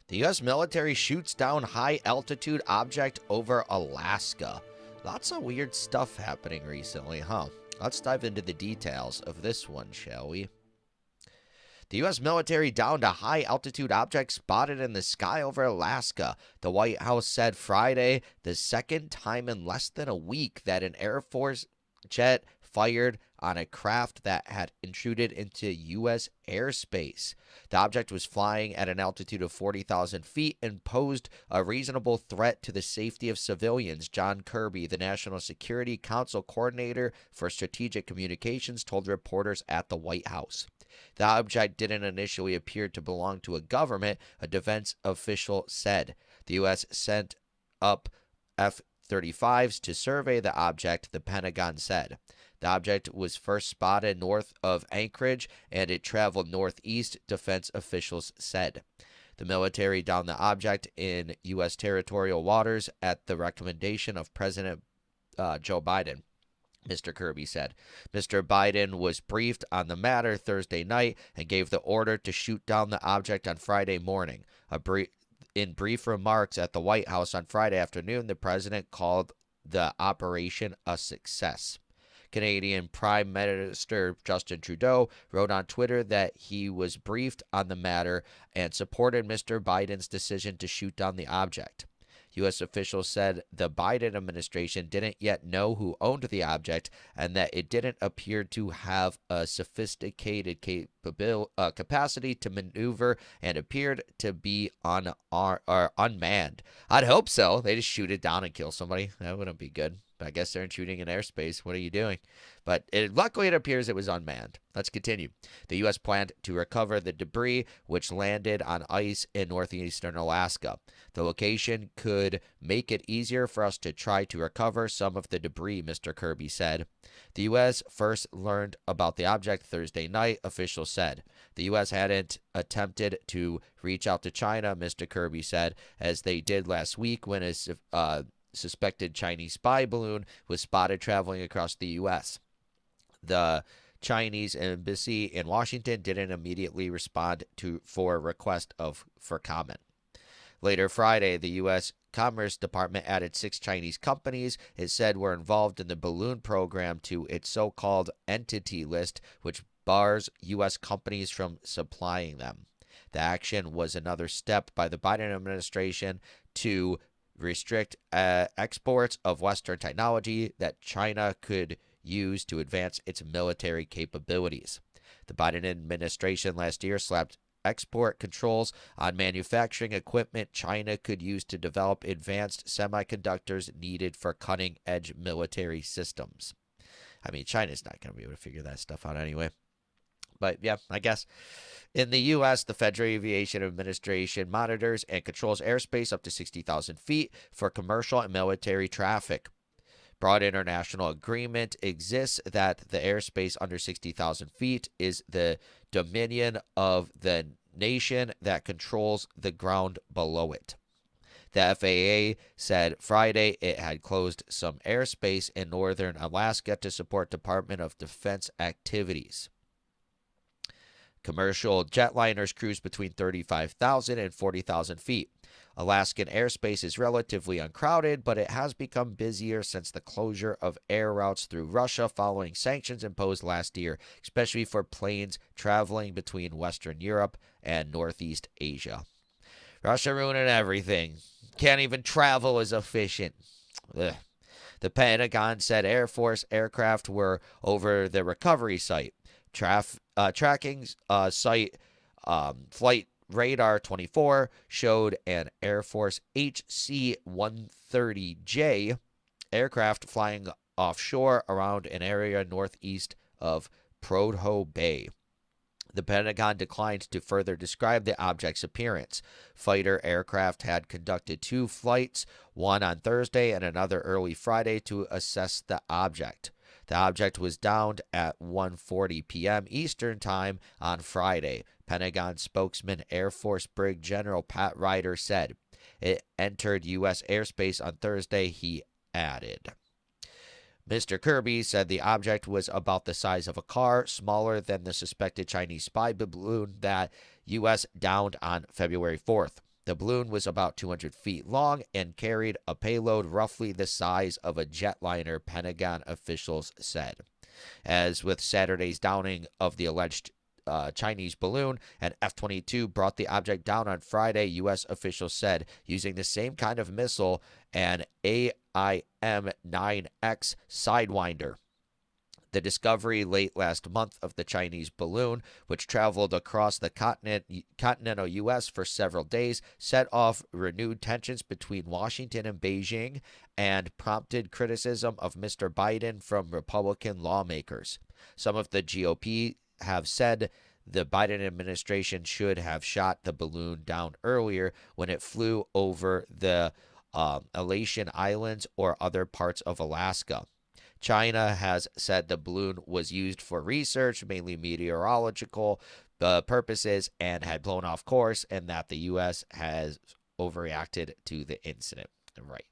The U.S. military shoots down high altitude object over Alaska. Lots of weird stuff happening recently, huh? Let's dive into the details of this one, shall we? The U.S. military downed a high altitude object spotted in the sky over Alaska. The White House said Friday, the second time in less than a week that an Air Force jet fired on a craft that had intruded into U.S. airspace. The object was flying at an altitude of 40,000 feet and posed a reasonable threat to the safety of civilians. John Kirby, the National Security Council coordinator for strategic communications, told reporters at the White House. The object didn't initially appear to belong to a government, a defense official said. The U.S. sent up F 35s to survey the object, the Pentagon said. The object was first spotted north of Anchorage and it traveled northeast, defense officials said. The military downed the object in U.S. territorial waters at the recommendation of President Joe Biden. Mr. Kirby said. Mr. Biden was briefed on the matter Thursday night and gave the order to shoot down the object on Friday morning. In brief remarks at the White House on Friday afternoon, the president called the operation a success. Canadian Prime Minister Justin Trudeau wrote on Twitter that he was briefed on the matter and supported Mr. Biden's decision to shoot down the object. U.S. officials said the Biden administration didn't yet know who owned the object and that it didn't appear to have a sophisticated capacity to maneuver and appeared to be unmanned. I'd hope so. They just shoot it down and kill somebody. That wouldn't be good. But I guess they're intruding in airspace. What are you doing? But luckily, it appears it was unmanned. Let's continue. The U.S. planned to recover the debris, which landed on ice in northeastern Alaska. The location could make it easier for us to try to recover some of the debris, Mr. Kirby said. The U.S. first learned about the object Thursday night, officials said. The U.S. hadn't attempted to reach out to China, Mr. Kirby said, as they did last week when a suspected Chinese spy balloon was spotted traveling across the U.S. The Chinese embassy in Washington didn't immediately respond for a request for comment. Later Friday, the U.S. Commerce Department added 6 Chinese companies it said were involved in the balloon program to its so-called entity list, which bars U.S. companies from supplying them. The action was another step by the Biden administration to restrict exports of Western technology that China could use to advance its military capabilities. The Biden administration last year slapped export controls on manufacturing equipment China could use to develop advanced semiconductors needed for cutting-edge military systems. I mean, China's not going to be able to figure that stuff out anyway. But yeah, I guess. In the U.S., the Federal Aviation Administration monitors and controls airspace up to 60,000 feet for commercial and military traffic. Broad international agreement exists that the airspace under 60,000 feet is the dominion of the nation that controls the ground below it. The FAA said Friday it had closed some airspace in northern Alaska to support Department of Defense activities. Commercial jetliners cruise between 35,000 and 40,000 feet. Alaskan airspace is relatively uncrowded, but it has become busier since the closure of air routes through Russia following sanctions imposed last year, especially for planes traveling between Western Europe and Northeast Asia. Russia ruining everything. Can't even travel as efficient. Ugh. The Pentagon said Air Force aircraft were over the recovery site. Tracking site Flight Radar 24 showed an Air Force HC-130J aircraft flying offshore around an area northeast of Prudhoe Bay. The Pentagon declined to further describe the object's appearance. Fighter aircraft had conducted 2 flights, one on Thursday and another early Friday, to assess the object. The object was downed at 1:40 p.m. Eastern Time on Friday. Pentagon spokesman Air Force Brig General Pat Ryder said. It entered U.S. airspace on Thursday, he added. Mr. Kirby said the object was about the size of a car, smaller than the suspected Chinese spy balloon that U.S. downed on February 4th. The balloon was about 200 feet long and carried a payload roughly the size of a jetliner, Pentagon officials said. As with Saturday's downing of the alleged Chinese balloon, an F 22 brought the object down on Friday, U.S. officials said, using the same kind of missile, an AIM 9X Sidewinder. The discovery late last month of the Chinese balloon, which traveled across the continental U.S. for several days, set off renewed tensions between Washington and Beijing and prompted criticism of Mr. Biden from Republican lawmakers. Some of the GOP have said the Biden administration should have shot the balloon down earlier when it flew over the Aleutian Islands or other parts of Alaska. China has said the balloon was used for research, mainly meteorological purposes, and had blown off course, and that the U.S. has overreacted to the incident. Right.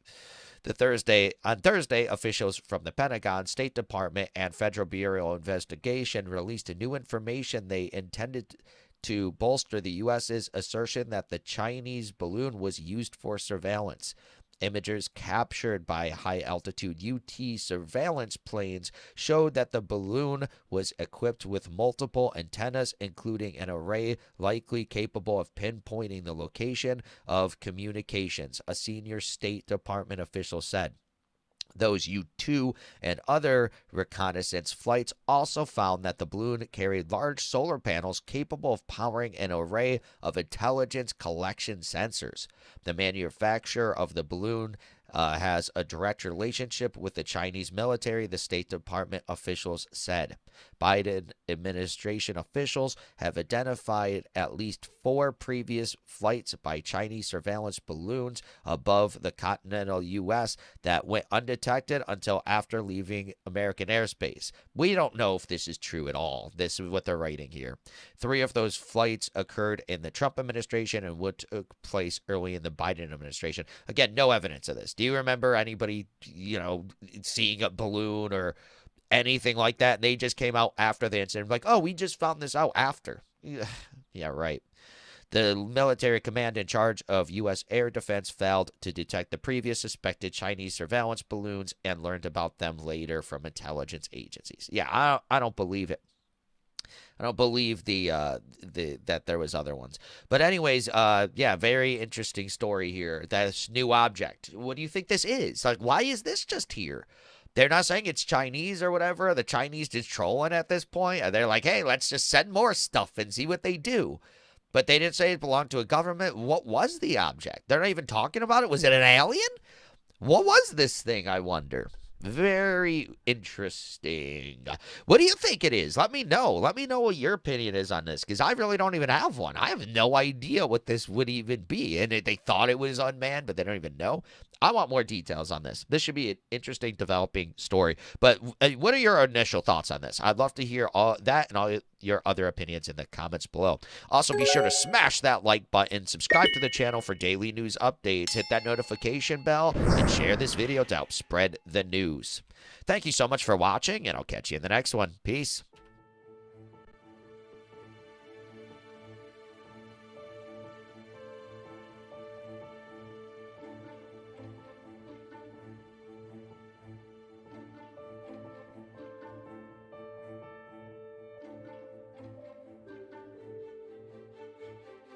On Thursday, officials from the Pentagon, State Department, and Federal Bureau of Investigation released new information they intended to bolster the U.S.'s assertion that the Chinese balloon was used for surveillance. Images captured by high-altitude UT surveillance planes showed that the balloon was equipped with multiple antennas, including an array likely capable of pinpointing the location of communications, a senior State Department official said. Those U-2 and other reconnaissance flights also found that the balloon carried large solar panels capable of powering an array of intelligence collection sensors. The manufacturer of the balloon has a direct relationship with the Chinese military, the State Department officials said. Biden administration officials have identified at least 4 previous flights by Chinese surveillance balloons above the continental U.S. that went undetected until after leaving American airspace. We don't know if this is true at all. This is what they're writing here. 3 of those flights occurred in the Trump administration and what took place early in the Biden administration. Again, no evidence of this. Do you remember anybody, seeing a balloon or anything like that? They just came out after the incident, like, oh, we just found this out after. Yeah, right. The military command in charge of U.S. air defense failed to detect the previous suspected Chinese surveillance balloons and learned about them later from intelligence agencies. Yeah, I don't believe it. I don't believe that there was other ones. But anyways, very interesting story here. This new object. What do you think this is? Like, why is this just here? They're not saying it's Chinese or whatever. The Chinese just trolling at this point. They're like, hey, let's just send more stuff and see what they do. But they didn't say it belonged to a government. What was the object? They're not even talking about it. Was it an alien? What was this thing, I wonder? Very interesting. What do you think it is? Let me know. Let me know what your opinion is on this, because I really don't even have one. I have no idea what this would even be. And they thought it was unmanned, but they don't even know. I want more details on this. This should be an interesting developing story. But what are your initial thoughts on this? I'd love to hear all that and all your other opinions in the comments below. Also, be sure to smash that like button, subscribe to the channel for daily news updates, hit that notification bell, and share this video to help spread the news. Thank you so much for watching, and I'll catch you in the next one. Peace.